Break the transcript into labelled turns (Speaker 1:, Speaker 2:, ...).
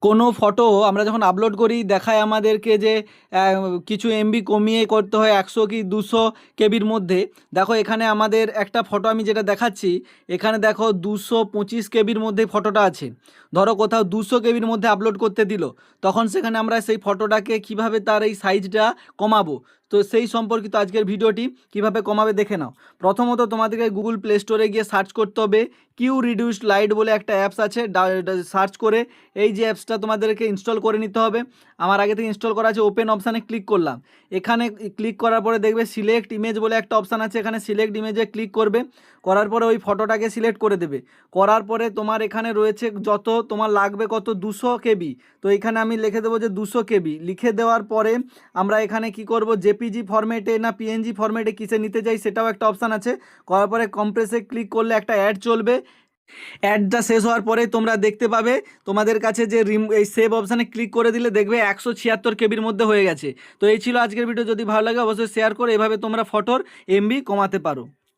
Speaker 1: কোনো ফটো আমরা যখন আপলোড করি দেখায় আমাদেরকে যে কিছু এমবি কমিয়ে করতে হয় 100 কি 200 কেবির মধ্যে। দেখো এখানে আমাদের একটা ফটো আমি যেটা দেখাচ্ছি, এখানে দেখো 225 কেবির মধ্যে ফটোটা আছে। ধরো কোথাও 200 কেবির মধ্যে আপলোড করতে দিল, তখন সেখানে আমরা সেই ফটোটাকে কিভাবে তার এই সাইজটা কমাবো, তো সেই সম্পর্কিত আজকের ভিডিওটি কিভাবে কমাবে দেখে নাও। প্রথমত তোমাদেরকে গুগল প্লে স্টোরে গিয়ে সার্চ করতে হবে। কিউ রিডিউসড লাইট বলে একটা অ্যাপস আছে, সার্চ করে এই যে অ্যাপসটা তোমাদেরকে ইনস্টল করে নিতে হবে। আমার আগে থেকে ইনস্টল করা আছে। ওপেন অপশানে ক্লিক করলাম। এখানে ক্লিক করার পরে দেখবে সিলেক্ট ইমেজ বলে একটা অপশান আছে, এখানে সিলেক্ট ইমেজে ক্লিক করবে। করার পরে ওই ফটোটাকে সিলেক্ট করে দেবে। করার পরে তোমার এখানে রয়েছে যত তোমার লাগবে কত 200 কেবি। তো এখানে আমি লিখে দেবো যে 200 কেবি। লিখে দেওয়ার পরে আমরা এখানে কি করব, জেপিজি ফরম্যাটে না পিএনজি ফরম্যাটে কিসে নিতে চাই সেটাও একটা অপশান আছে। করার পরে কম্প্রেসে ক্লিক করলে একটা অ্যাড চলবে। অ্যাডটা শেষ হওয়ার পরে তোমরা দেখতে পাবে তোমাদের কাছে যে এই সেভ অপশানে ক্লিক করে দিলে দেখবে 176 কেবির মধ্যে হয়ে গেছে। তো এই ছিল আজকের ভিডিও। যদি ভালো লাগে অবশ্যই শেয়ার করে এভাবে তোমরা ফটোর এমবি কমাতে পারো।